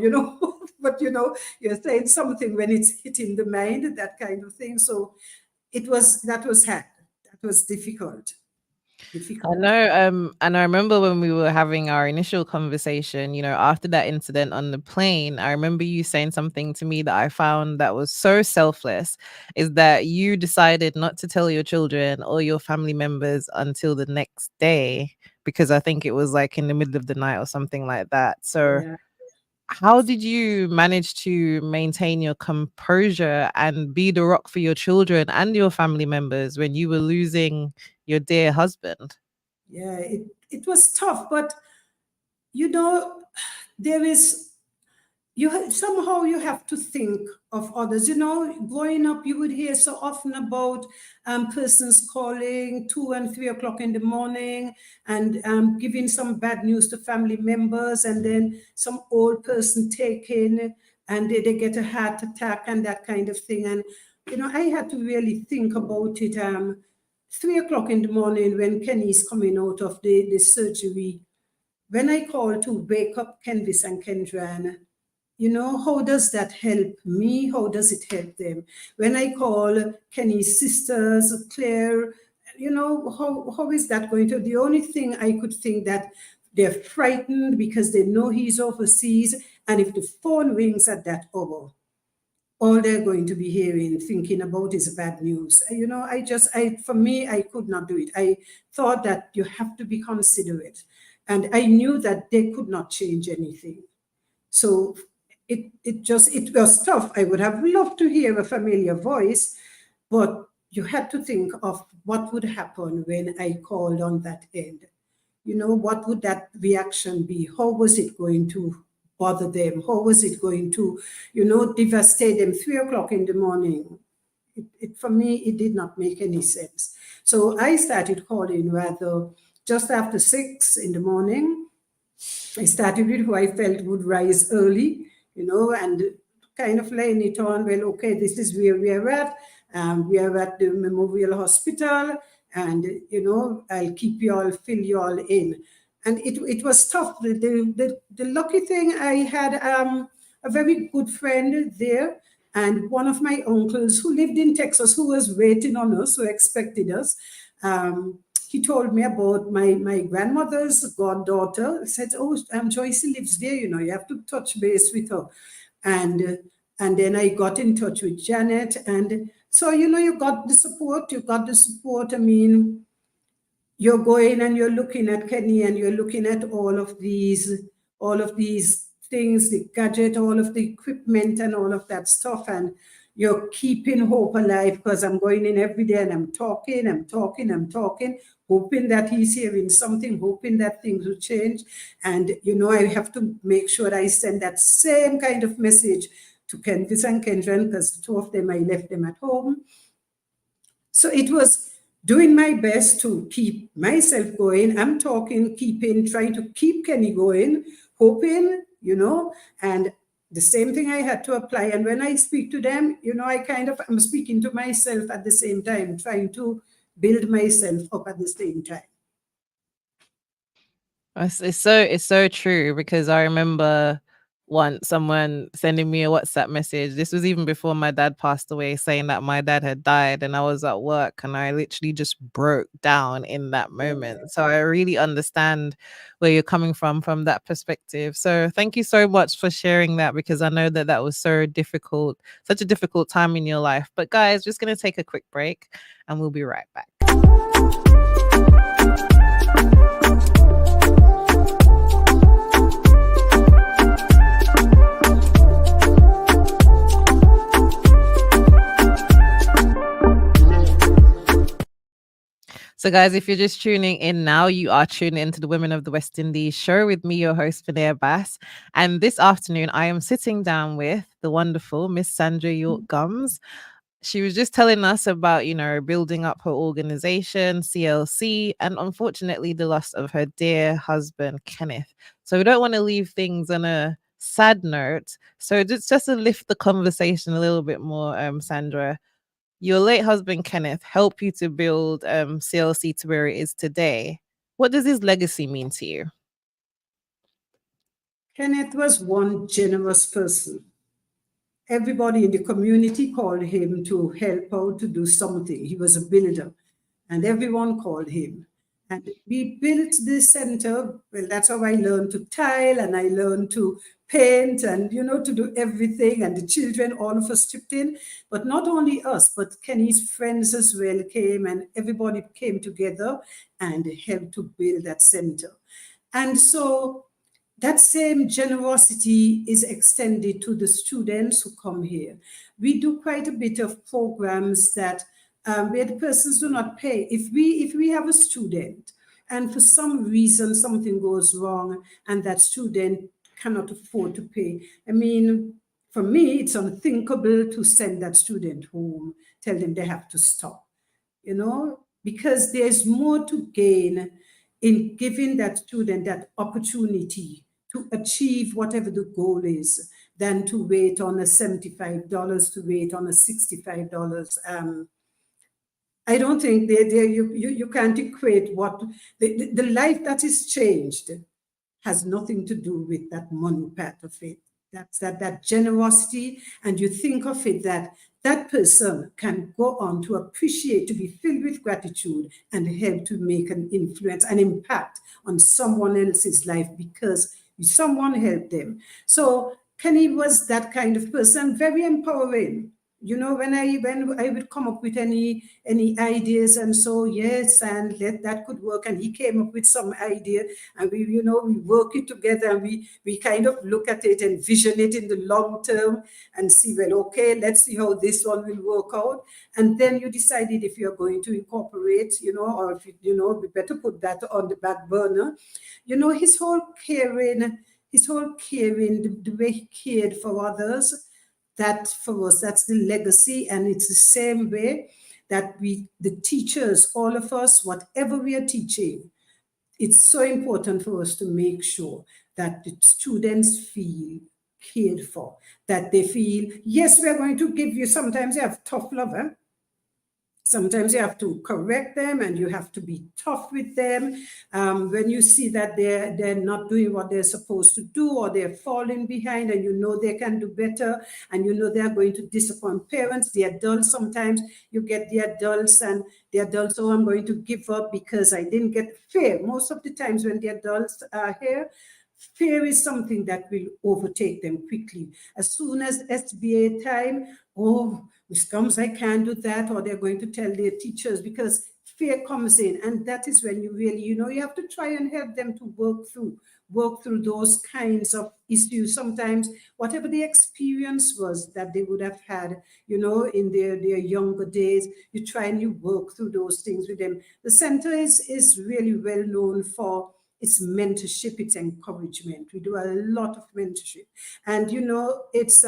but you're saying something when it's hitting the mind, that kind of thing. So that was hard. That was difficult. I know, and I remember when we were having our initial conversation, after that incident on the plane, I remember you saying something to me that I found that was so selfless, is that you decided not to tell your children or your family members until the next day, because I think it was like in the middle of the night or something like that. So Yeah. how did you manage to maintain your composure and be the rock for your children and your family members when you were losing your dear husband? Yeah, it was tough, but there is somehow you have to think of others. Growing up, you would hear so often about persons calling 2 and 3 o'clock in the morning and giving some bad news to family members, and then some old person taken and they get a heart attack and that kind of thing. And I had to really think about it. 3 o'clock in the morning, when Kenny's coming out of the surgery, when I call to wake up Kenvis and Kendra, how does that help me? How does it help them? When I call Kenny's sisters, Claire, how is that going to? The only thing I could think, that they're frightened because they know he's overseas, and if the phone rings at that hour, all they're going to be hearing, thinking about is bad news. For me, I could not do it. I thought that you have to be considerate. And I knew that they could not change anything. So it was tough. I would have loved to hear a familiar voice, but you had to think of what would happen when I called on that end. What would that reaction be? How was it going to bother them? How was it going to, devastate them 3 o'clock in the morning? For me, it did not make any sense. So I started calling rather just after 6 in the morning. I started with who I felt would rise early, and kind of laying it on, well, okay, this is where we are at. We are at the Memorial Hospital, and, I'll keep you all, fill you all in. And it was tough. The lucky thing, I had a very good friend there, and one of my uncles who lived in Texas, who was waiting on us, who expected us. He told me about my grandmother's goddaughter. He said, oh, Joyce lives there, you have to touch base with her. And then I got in touch with Janet. And so, you got the support. I mean, you're going and you're looking at Kenny and you're looking at all of these things, the gadget, all of the equipment and all of that stuff. And you're keeping hope alive, because I'm going in every day and I'm talking, hoping that he's hearing something, hoping that things will change. And, I have to make sure I send that same kind of message to Kenvis and Kendran, because the two of them, I left them at home. So it was doing my best to keep myself going. I'm talking, trying to keep Kenny going, hoping, and the same thing I had to apply. And when I speak to them, I'm speaking to myself at the same time, trying to build myself up at the same time. It's so true, because I remember once someone sending me a WhatsApp message. This was even before my dad passed away, saying that my dad had died, and I was at work and I literally just broke down in that moment. So I really understand where you're coming from that perspective. So thank you so much for sharing that, because I know that that was so difficult, such a difficult time in your life. But guys, just going to take a quick break and we'll be right back. So, guys, if you're just tuning in now, you are tuning into the Women of the West Indies show with me, your host, Vernaire Bass. And this afternoon, I am sitting down with the wonderful Miss Sandra York-Gumbs. She was just telling us about, building up her organization, CLC, and unfortunately, the loss of her dear husband, Kenneth. So we don't want to leave things on a sad note. So just to lift the conversation a little bit more, Sandra, your late husband, Kenneth, helped you to build CLC to where it is today. What does his legacy mean to you? Kenneth was one generous person. Everybody in the community called him to help out to do something. He was a builder, and everyone called him. And we built this center. Well, that's how I learned to tile, and I learned to paint, and, to do everything. And the children, all of us chipped in. But not only us, but Kenny's friends as well came, and everybody came together and helped to build that center. And so that same generosity is extended to the students who come here. We do quite a bit of programs that where the persons do not pay. If we have a student and for some reason something goes wrong and that student cannot afford to pay, I mean, for me, it's unthinkable to send that student home, tell them they have to stop, because there's more to gain in giving that student that opportunity to achieve whatever the goal is than to wait on a $75, to wait on a $65. I don't think you can't equate what the life that is changed has nothing to do with that money part of it. That's that generosity, and you think of it that person can go on to appreciate, to be filled with gratitude, and help to make an influence, an impact on someone else's life because someone helped them. So Kenny was that kind of person, very empowering. When I would come up with any ideas, and so yes, and that could work, and he came up with some idea, and we work it together, and we kind of look at it and vision it in the long term, and see, well, okay, let's see how this one will work out, and then you decided if you're going to incorporate, or if we better put that on the back burner. His whole caring, the way he cared for others, that for us, that's the legacy. And it's the same way that the teachers, all of us, whatever we are teaching, it's so important for us to make sure that the students feel cared for, that they feel, yes, we're going to give you, sometimes you have tough love, sometimes you have to correct them, and you have to be tough with them. When you see that they're not doing what they're supposed to do, or they're falling behind, and they can do better, and they're going to disappoint parents, the adults, sometimes you get the adults, and the adults, oh, I'm going to give up because I didn't get fear. Most of the times when the adults are here, fear is something that will overtake them quickly. As soon as SBA time, oh, Miss Gumbs, I can't do that, or they're going to tell their teachers, because fear comes in. And that is when you really, you have to try and help them to work through those kinds of issues. Sometimes whatever the experience was that they would have had, in their younger days, you try and you work through those things with them. The center is really well known for its mentorship, its encouragement. We do a lot of mentorship. And, it's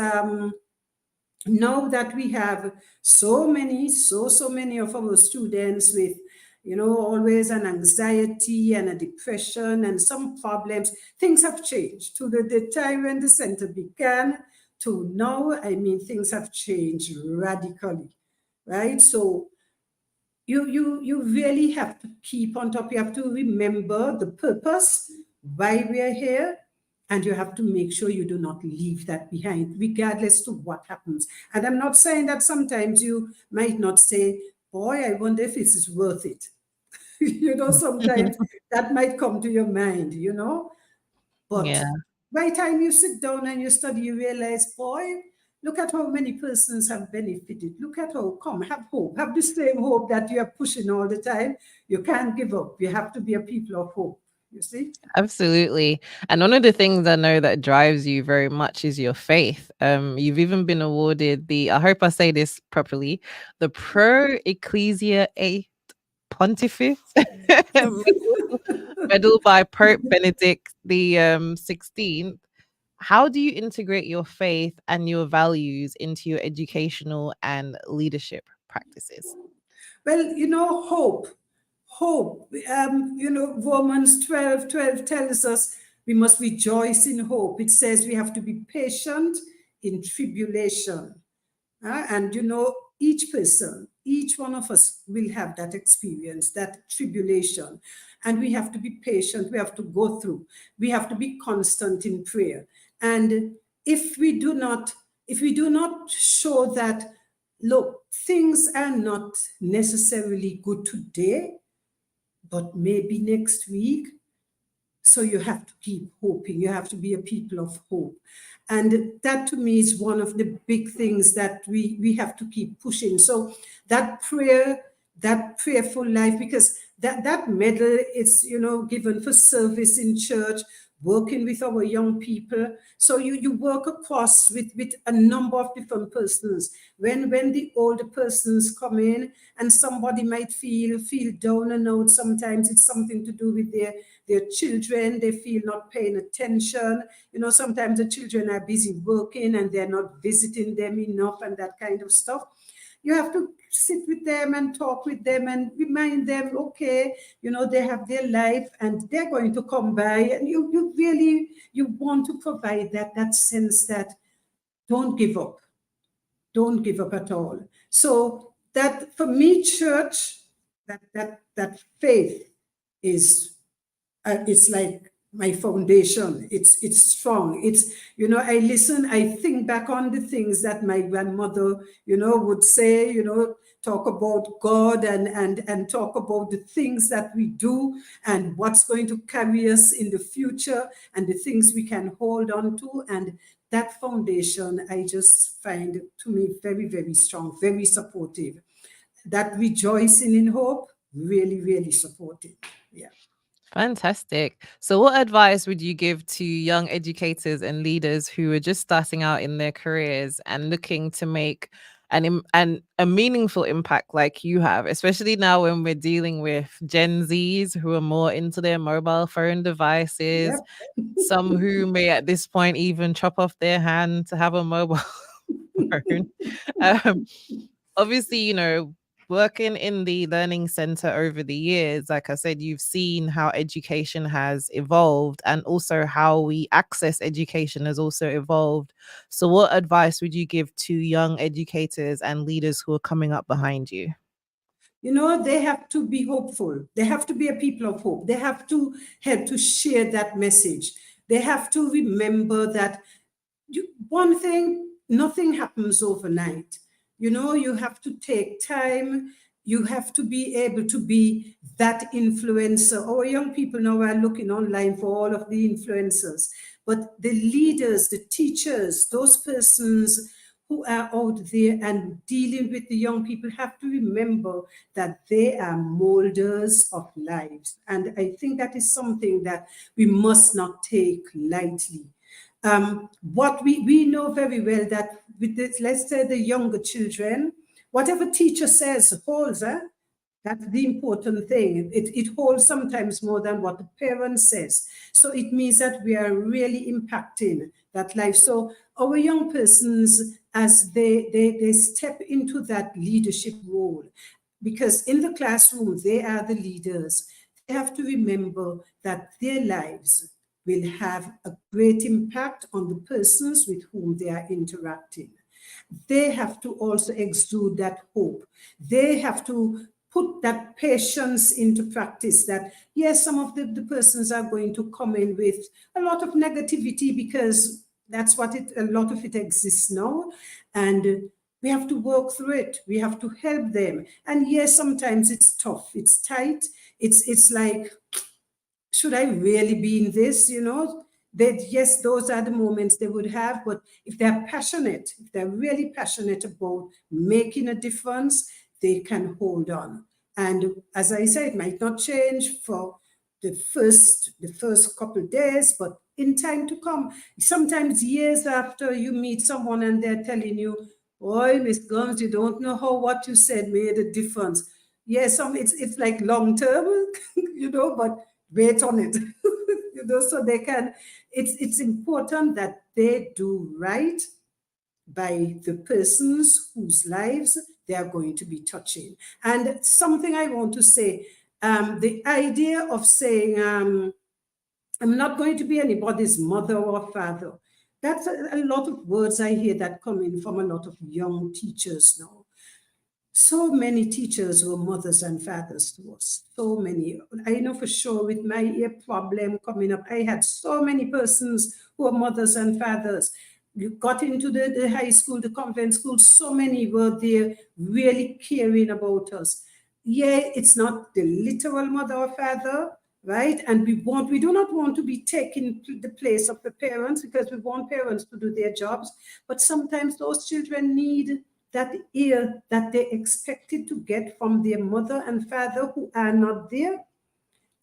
now that we have so many of our students with, always an anxiety and a depression and some problems, things have changed. To the time when the center began to now, I mean, things have changed radically, right? So you really have to keep on top. You have to remember the purpose, why we are here, and you have to make sure you do not leave that behind, regardless to what happens. And I'm not saying that sometimes you might not say, boy, I wonder if this is worth it. Sometimes that might come to your mind, but Yeah, by the time you sit down and you study, you realize, boy, look at how many persons have benefited. Look at how, come, have hope. Have the same hope that you are pushing all the time. You can't give up. You have to be a people of hope, you see? absolutely. And one of the things I know that drives you very much is your faith. You've even been awarded I hope I say this properly, the Pro Ecclesia A Pontifex medal by Pope Benedict the 16th. How do you integrate your faith and your values into your educational and leadership practices? Well, hope. Hope. Romans 12:12 tells us we must rejoice in hope. It says we have to be patient in tribulation. And each person, each one of us will have that experience, that tribulation. And we have to be patient. We have to go through. We have to be constant in prayer. And if we do not show that, look, things are not necessarily good today, but maybe next week, so you have to keep hoping. You have to be a people of hope. And that to me is one of the big things that we have to keep pushing. So that prayer, that prayerful life, because that medal is, given for service in church, working with our young people. So you work across with a number of different persons. When the older persons come in, and somebody might feel down and out, sometimes it's something to do with their children. They feel not paying attention. Sometimes the children are busy working and they're not visiting them enough, and that kind of stuff. You have to sit with them and talk with them and remind them, okay, they have their life and they're going to come by. And you really, you want to provide that sense that don't give up. Don't give up at all. So that for me, church, that faith is, it's like my foundation. It's strong. It's, I listen, I think back on the things that my grandmother, would say, talk about God and talk about the things that we do and what's going to carry us in the future and the things we can hold on to. And that foundation, I just find to me very, very strong, very supportive. That rejoicing in hope, really, really supportive. Yeah. Fantastic. So, what advice would you give to young educators and leaders who are just starting out in their careers and looking to make an a meaningful impact like you have, especially now when we're dealing with Gen Zs who are more into their mobile phone devices, Yep. some who may at this point even chop off their hand to have a mobile phone. Um, Obviously, working in the learning center over the years, like I said, you've seen how education has evolved and also how we access education has also evolved. So, what advice would you give to young educators and leaders who are coming up behind you? They have to be hopeful. They have to be a people of hope. They have to help to share that message. They have to remember that one thing, nothing happens overnight. You have to take time. You have to be able to be that influencer. Our young people now are looking online for all of the influencers. But the leaders, the teachers, those persons who are out there and dealing with the young people have to remember that they are molders of lives. And I think that is something that we must not take lightly. What we know very well that with this, let's say the younger children, whatever teacher says holds, that's the important thing. It holds sometimes more than what the parent says. So it means that we are really impacting that life. So our young persons, as they step into that leadership role, because in the classroom, they are the leaders, they have to remember that their lives will have a great impact on the persons with whom they are interacting. They have to also exude that hope. They have to put that patience into practice that, yes, some of the persons are going to come in with a lot of negativity because that's what a lot of it exists now. And we have to work through it. We have to help them. And yes, sometimes it's tough. It's tight. It's like, should I really be in this? That yes, those are the moments they would have, but if they're passionate, if they're really passionate about making a difference, they can hold on. And as I said, it might not change for the first couple of days, but in time to come, sometimes years after you meet someone and they're telling you, "Boy, Miss Gumbs, you don't know how what you said made a difference." Yes, it's like long term, but wait on it. So they can. It's important that they do right by the persons whose lives they are going to be touching. And something I want to say, the idea of saying, I'm not going to be anybody's mother or father. That's a lot of words I hear that coming from a lot of young teachers now. So many teachers were mothers and fathers to us. So many. I know for sure with my ear problem coming up, I had so many persons who were mothers and fathers. You got into the high school, the convent school, so many were there really caring about us. Yeah, it's not the literal mother or father, right? And we do not want to be taking the place of the parents because we want parents to do their jobs. But sometimes those children need that ear that they expected to get from their mother and father who are not there.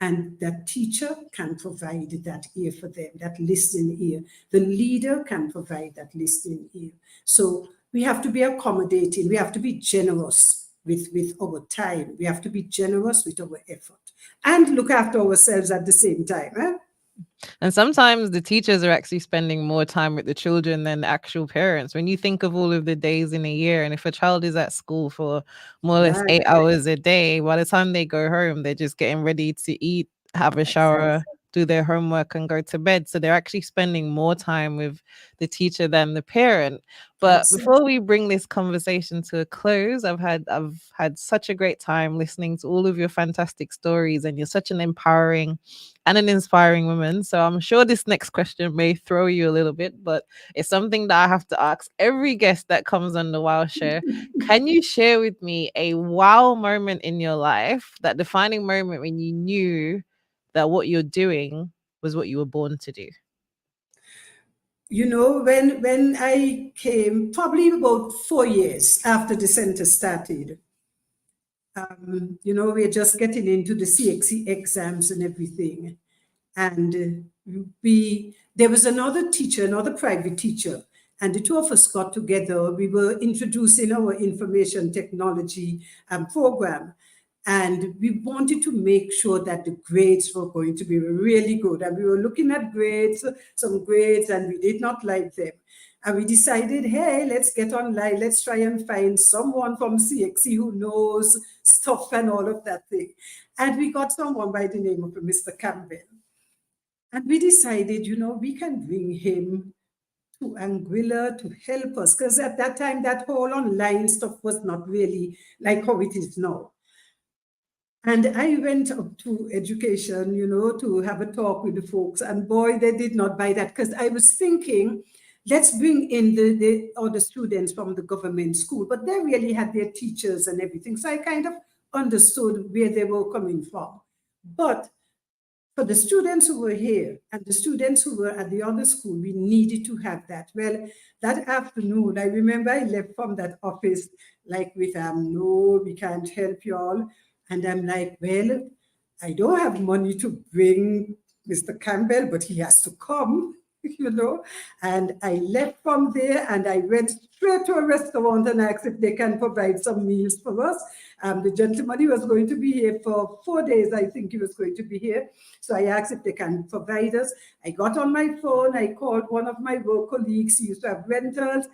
And that teacher can provide that ear for them, that listening ear. The leader can provide that listening ear. So we have to be accommodating. We have to be generous with our time. We have to be generous with our effort and look after ourselves at the same time. And sometimes the teachers are actually spending more time with the children than the actual parents. When you think of all of the days in a year, and if a child is at school for more or less Right. 8 hours a day, by the time they go home, they're just getting ready to eat, have a shower, Exactly. do their homework, and go to bed. So they're actually spending more time with the teacher than the parent. But before Absolutely. we bring this conversation to a close, I've had such a great time listening to all of your fantastic stories, and you're such an empowering and an inspiring woman. So I'm sure this next question may throw you a little bit, but it's something that I have to ask every guest that comes on the Wow Show. Can you share with me a wow moment in your life, that defining moment when you knew that what you're doing was what you were born to do? when I came, probably about 4 years after the center started, we're just getting into the CXC exams and everything. And there was another teacher, another private teacher, and the two of us got together. We were introducing our information technology program, and we wanted to make sure that the grades were going to be really good. And we were looking at grades, some grades, and we did not like them. And we decided, hey, let's get online. Let's try and find someone from CXC who knows stuff and all of that thing. And we got someone by the name of Mr. Campbell. And we decided, we can bring him to Anguilla to help us. Because at that time, that whole online stuff was not really like how it is now. And I went up to education, to have a talk with the folks. And boy, they did not buy that, because I was thinking, let's bring in the other students from the government school. But they really had their teachers and everything. So I kind of understood where they were coming from. But for the students who were here and the students who were at the other school, we needed to have that. Well, that afternoon, I remember I left from that office like with, no, we can't help you all. And I'm like, well, I don't have money to bring Mr. Campbell, but he has to come, And I left from there and I went straight to a restaurant and asked if they can provide some meals for us. The gentleman, he was going to be here for 4 days, I think he was going to be here. So I asked if they can provide us. I got on my phone, I called one of my work colleagues, he used to have rentals.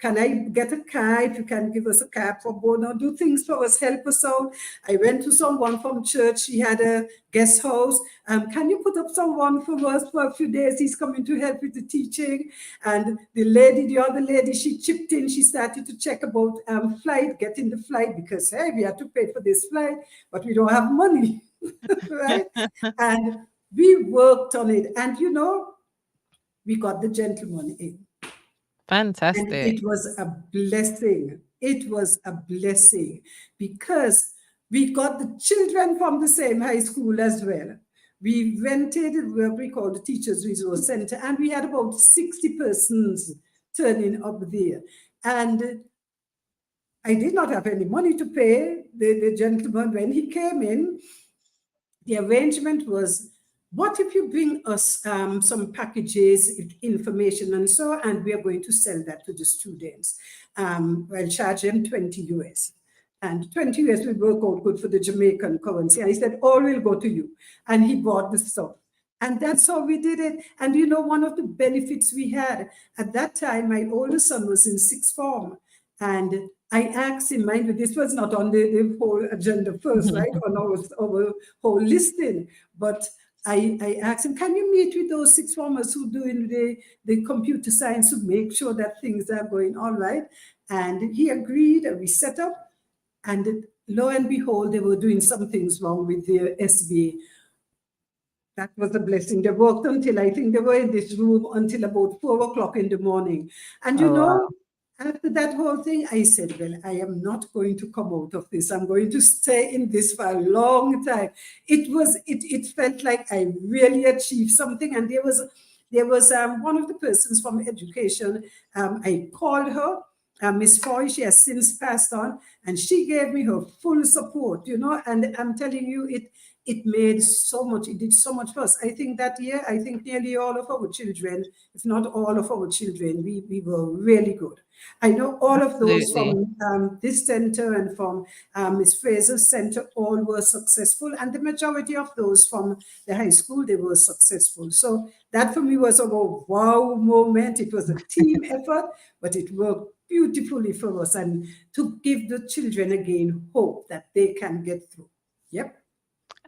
Can I get a car? If you can give us a car for Bono, do things for us, help us out. I went to someone from church. She had a guest house. Can you put up someone for us for a few days? He's coming to help with the teaching. And the other lady, she chipped in. She started to check about getting the flight, because, hey, we had to pay for this flight, but we don't have money, right? And we worked on it. And, we got the gentleman in. And Fantastic. it was a blessing. It was a blessing, because we got the children from the same high school as well. We rented what we call the Teachers Resource Center, and we had about 60 persons turning up there. And I did not have any money to pay the gentleman when he came in. The arrangement was, what if you bring us some packages, information and so, and we are going to sell that to the students. I'll charge them 20 US. And 20 US will work out good for the Jamaican currency. And he said, all will go to you. And he bought the stuff. And that's how we did it. And one of the benefits we had, at that time, my oldest son was in sixth form. And I asked him, mind you, this was not on the whole agenda first, right? On our whole listing. But I asked him, can you meet with those sixth formers who doing the computer science to make sure that things are going all right? And he agreed, and we set up. And lo and behold, they were doing some things wrong with their SBA. That was a blessing. They worked until, I think they were in this room until about 4 o'clock in the morning. And Oh, wow. after that whole thing, I said, well, I am not going to come out of this. I'm going to stay in this for a long time. It felt like I really achieved something. And there was one of the persons from education. I called her, Miss Foy. She has since passed on, and she gave me her full support, and I'm telling you, it made so much, it did so much for us. I think that year, nearly all of our children, if not all of our children, we were really good. I know all of those Absolutely. from this center and from Miss Fraser's center all were successful, and the majority of those from the high school, they were successful. So that for me was a wow moment. It was a team effort, but it worked beautifully for us, and to give the children again hope that they can get through. Yep.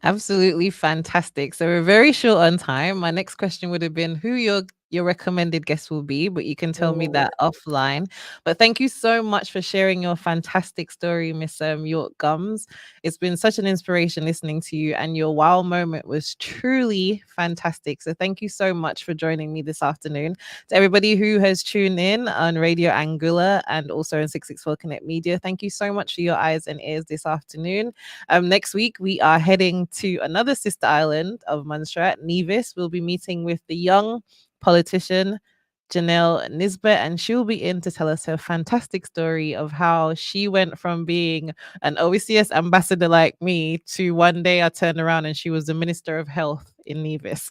Absolutely fantastic. So we're very short on time. My next question would have been who your recommended guest will be, but you can tell me Oh, that offline. But thank you so much for sharing your fantastic story, Miss York-Gumbs. It's been such an inspiration listening to you, and your wow moment was truly fantastic. So thank you so much for joining me this afternoon. To everybody who has tuned in on Radio Anguilla and also in 664 Connect Media, thank you so much for your eyes and ears this afternoon. Next week, we are heading to another sister island of Montserrat, Nevis. We'll be meeting with the young politician Janelle Nisbet, and she'll be in to tell us her fantastic story of how she went from being an OECS ambassador like me to one day I turned around and she was the Minister of Health in Nevis,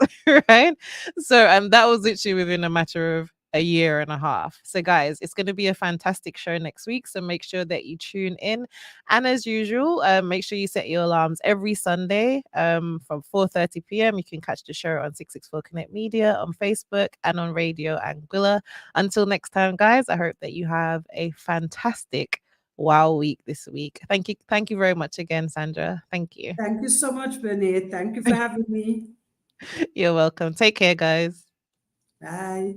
right? So, and that was literally within a matter of a year and a half. So, guys, it's going to be a fantastic show next week. So, make sure that you tune in. And as usual, make sure you set your alarms every Sunday from 4:30 p.m. You can catch the show on 664 Connect Media on Facebook and on Radio Anguilla. Until next time, guys, I hope that you have a fantastic wow week this week. Thank you. Thank you very much again, Sandra. Thank you. Thank you so much, Vernaire. Thank you for having me. You're welcome. Take care, guys. Bye.